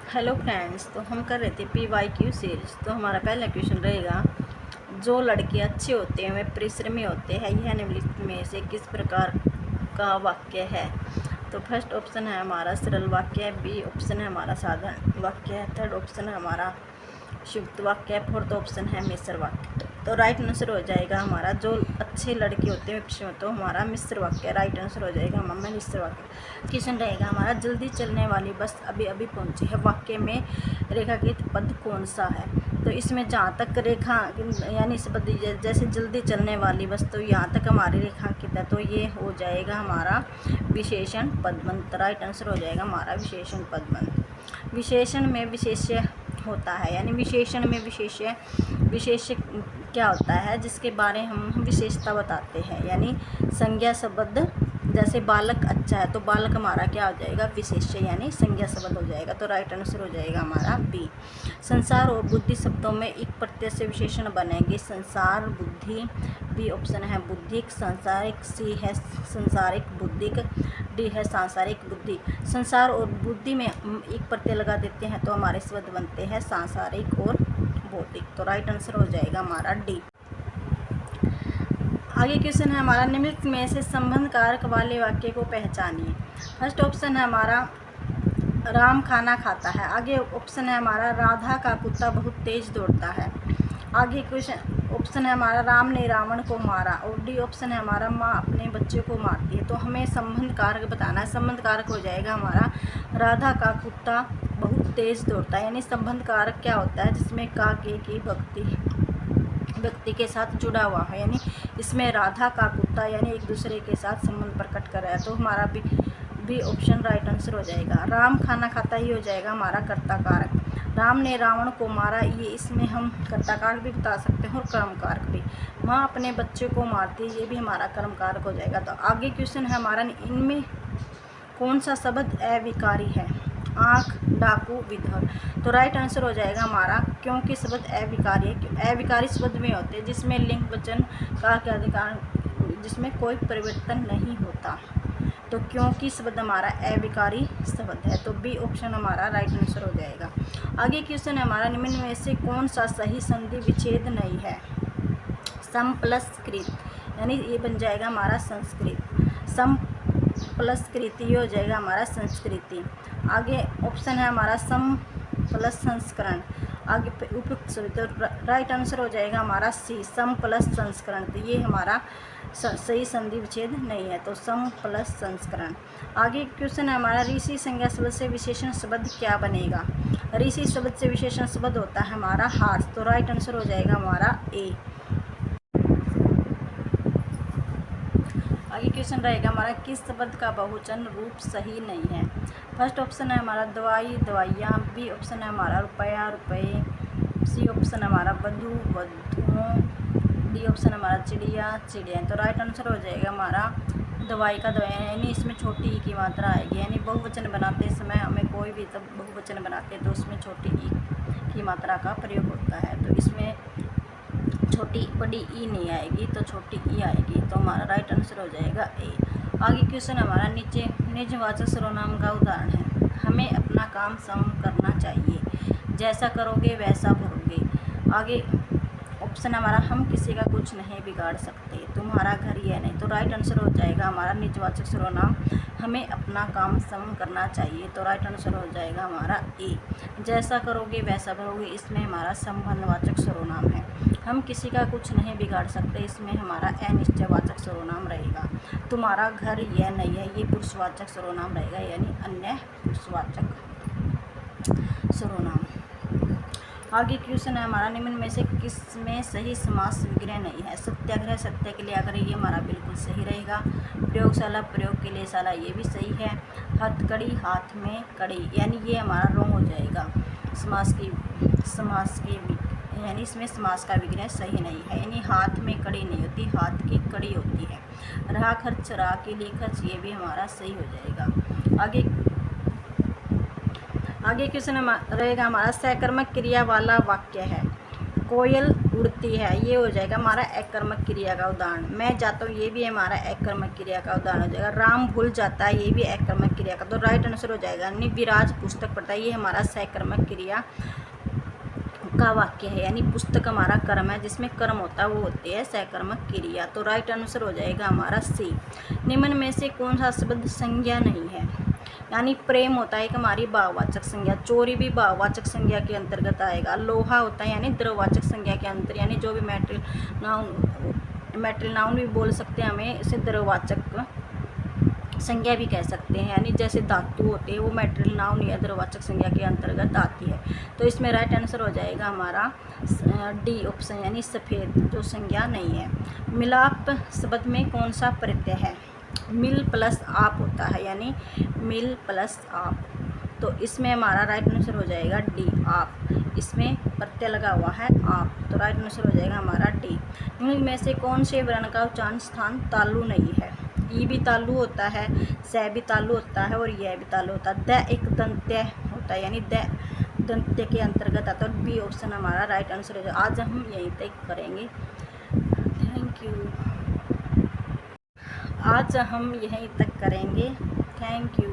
Hello friends, तो हम कर रहे थे PYQ सीरीज। तो हमारा पहला क्वेश्चन रहेगा, जो लड़के अच्छे होते हैं वे परिश्रमी होते हैं, यह निम्नलिखित में से किस प्रकार का वाक्य है। तो फर्स्ट ऑप्शन है हमारा सरल वाक्य है, बी ऑप्शन है हमारा साधारण वाक्य है, थर्ड ऑप्शन है हमारा संयुक्त वाक्य है, फोर्थ ऑप्शन है मिश्र वाक्य। तो राइट आंसर हो जाएगा हमारा जो अच्छे लड़के होते हैं तो हमारा मिश्र वाक्य राइट आंसर हो जाएगा हमारा मिश्र वाक्य। क्वेश्चन रहेगा हमारा, जल्दी चलने वाली बस अभी अभी पहुंची है, वाक्य में रेखांकित पद कौन सा है। तो इसमें जहाँ तक रेखा यानी इस पद जैसे जल्दी चलने वाली बस, तो यहाँ तक हमारी रेखांकित है, तो ये हो जाएगा हमारा विशेषण पदबंध। राइट आंसर हो जाएगा हमारा विशेषण पदबंध। विशेषण में विशेष्य होता है, यानी विशेषण में विशेष्य क्या होता है जिसके बारे हम विशेषता बताते हैं, यानी संज्ञा शब्द। जैसे बालक अच्छा है, तो बालक हमारा क्या हो जाएगा विशेष्य, यानी संज्ञा शब्द हो जाएगा। तो राइट आंसर हो जाएगा हमारा बी। संसार और बुद्धि शब्दों में एक प्रत्यय से विशेषण बनेंगे, संसार बुद्धि, बी ऑप्शन है बुद्धिक, सांसारिक, सी है संसारिक बुद्धिक, डी है सांसारिक बुद्धि। संसार और बुद्धि में एक प्रत्यय लगा देते हैं तो हमारे शब्द बनते हैं सांसारिक और बौद्धिक। तो राइट आंसर हो जाएगा हमारा डी। आगे क्वेश्चन है हमारा, निम्नलिखित में से संबंध कारक वाले वाक्य को पहचानिए। फर्स्ट ऑप्शन है हमारा राम खाना खाता है। आगे ऑप्शन है हमारा राधा का कुत्ता बहुत तेज दौड़ता है। आगे क्वेश्चन ऑप्शन है हमारा राम ने रावण को मारा। और डी ऑप्शन है हमारा माँ अपने बच्चे को मारती है। तो हमें संबंध कारक बताना है। संबंध कारक हो जाएगा हमारा राधा का कुत्ता बहुत तेज दौड़ता है, यानी संबंध कारक क्या होता है जिसमें का के की व्यक्ति के साथ जुड़ा हुआ है, यानी इसमें राधा का कुत्ता यानी एक दूसरे के साथ संबंध प्रकट कर रहा है। तो हमारा बी ऑप्शन राइट आंसर हो जाएगा। राम खाना खाता ही हो जाएगा हमारा कर्ता कारक। राम ने रावण को मारा, ये इसमें हम कर्ता कारक भी बता सकते हैं और कर्म कारक भी। माँ अपने बच्चे को मारती है, ये भी हमारा कर्म कारक हो जाएगा। तो आगे क्वेश्चन है हमारा, इनमें कौन सा शब्द अविकारी है। आँख, डाकू, विधव। तो राइट आंसर हो जाएगा हमारा क्योंकि शब्द अविकारी है। अविकारी शब्द में होते हैं जिसमें लिंग वचन का क्या अधिकार, जिसमें कोई परिवर्तन नहीं होता। तो क्योंकि शब्द हमारा अविकारी शब्द है। तो बी ऑप्शन हमारा राइट आंसर हो जाएगा। आगे क्वेश्चन है हमारा, निम्न में से कौन सा सही संधि विच्छेद नहीं है। सम प्लस कृत, यानी ये बन जाएगा हमारा संस्कृत। सम प्लस कृति हो जाएगा हमारा संस्कृति। आगे ऑप्शन है हमारा सम प्लस संस्करण। आगे उपयुक्त शब्द, तो राइट आंसर हो जाएगा हमारा सी सम प्लस संस्करण। तो ये हमारा सही संधि विच्छेद नहीं है, तो सम प्लस संस्करण। आगे क्वेश्चन है हमारा, ऋषि संज्ञा शब्द से विशेषण शब्द क्या बनेगा। ऋषि शब्द से विशेषण शब्द होता है हमारा हार्स। तो राइट आंसर हो जाएगा हमारा ए। आगे क्वेश्चन रहेगा हमारा, किस शब्द का बहुवचन रूप सही नहीं है। फर्स्ट ऑप्शन है हमारा दवाई, दवाइयाँ, बी ऑप्शन है हमारा रुपया, रुपये, सी ऑप्शन है हमारा वधु, वधुओं, डी ऑप्शन है हमारा चिड़िया, चिड़िया। तो राइट आंसर हो जाएगा हमारा दवाई का दवाई, यानी इसमें छोटी ई की मात्रा आएगी, यानी बहुवचन बनाते समय हमें कोई भी तब बहुवचन बनाते हैं तो उसमें छोटी ई की मात्रा का प्रयोग होता है। तो इसमें छोटी बड़ी ई नहीं आएगी, तो छोटी ई आएगी। तो हमारा राइट आंसर हो जाएगा ए। आगे क्वेश्चन हमारा, नीचे निजवाचक सर्वनाम का उदाहरण है। हमें अपना काम स्वयं करना चाहिए, जैसा करोगे वैसा भरोगे। आगे ऑप्शन हमारा, हम किसी का कुछ नहीं बिगाड़ सकते, तुम्हारा घर यह नहीं। तो राइट आंसर हो जाएगा हमारा निजवाचक सर्वनाम हमें अपना काम स्वयं करना चाहिए। तो राइट आंसर हो जाएगा हमारा ए। जैसा करोगे वैसा भरोगे, इसमें हमारा संबंधवाचक सर्वनाम है। हम किसी का कुछ नहीं बिगाड़ सकते, इसमें हमारा अनिश्चयवाचक सर्वनाम रहेगा। तुम्हारा घर यह नहीं है, ये पुरुषवाचक सर्वनाम रहेगा, यानी अन्य पुरुषवाचक सर्वनाम। आगे क्वेश्चन है हमारा, निम्न में से किस में सही समास विग्रह नहीं है। सत्याग्रह सत्य के लिए अगर ये हमारा बिल्कुल सही रहेगा। प्रयोगशाला प्रयोग के लिए शाला, ये भी सही है। हथकड़ी हाथ में कड़ी, यानी ये हमारा रोंग हो जाएगा। समास की यानी इसमें समास का विग्रह सही नहीं है, यानी हाथ में कड़ी नहीं होती, हाथ की कड़ी होती है। रहा खर्च, रहा के लिए खर्च, ये भी हमारा सही हो जाएगा। आगे क्वेश्चन रहेगा हमारा, सकर्मक क्रिया वाला वाक्य है। कोयल उड़ती है, ये हो जाएगा हमारा एकर्मक क्रिया का उदाहरण। मैं जाता हूँ, ये भी हमारा एकर्मक क्रिया का उदाहरण हो जाएगा। राम भूल जाता है, ये भी एकर्मक क्रिया का, तो राइट आंसर हो जाएगा। यानी विराज पुस्तक पढ़ता है, ये हमारा सकर्मक क्रिया का वाक्य है, यानी पुस्तक हमारा कर्म है, जिसमें कर्म होता है वो होती है सकर्मक क्रिया, तो राइट आंसर हो जाएगा हमारा सी। निम्न में से कौन सा शब्द संज्ञा नहीं है? यानी प्रेम होता है एक हमारी भाववाचक संज्ञा, चोरी भी भाववाचक संज्ञा के अंतर्गत आएगा, लोहा होता है यानी द्रववाचक संज्ञा के अंतर, यानी जो भी मैटेरियल नाउन भी बोल सकते हैं हमें, इसे द्रववाचक संज्ञा भी कह सकते हैं, यानी जैसे धातु होते हैं वो मैटेरियल नाउन या द्रववाचक संज्ञा के अंतर्गत आती है। तो इसमें राइट आंसर हो जाएगा हमारा डी ऑप्शन, यानी सफ़ेद, जो संज्ञा नहीं है। मिलाप शब्द में कौन सा प्रत्यय है? मिल प्लस आप होता है, यानी मिल प्लस आप, तो इसमें हमारा राइट आंसर हो जाएगा डी आप, इसमें प्रत्यय लगा हुआ है आप, तो राइट आंसर हो जाएगा हमारा डी। इनमें से कौन से वर्ण का उच्चारण स्थान तालु नहीं है? ई भी तालु होता है, स भी तालु होता है और यह भी तालु होता है। द एक दंत्य होता है, यानी द दंत्य के अंतर्गत आता है, बी ऑप्शन हमारा राइट आंसर हो जाएगा। आज हम यहीं तक करेंगे, थैंक यू। आज हम यहीं तक करेंगे, थैंक यू।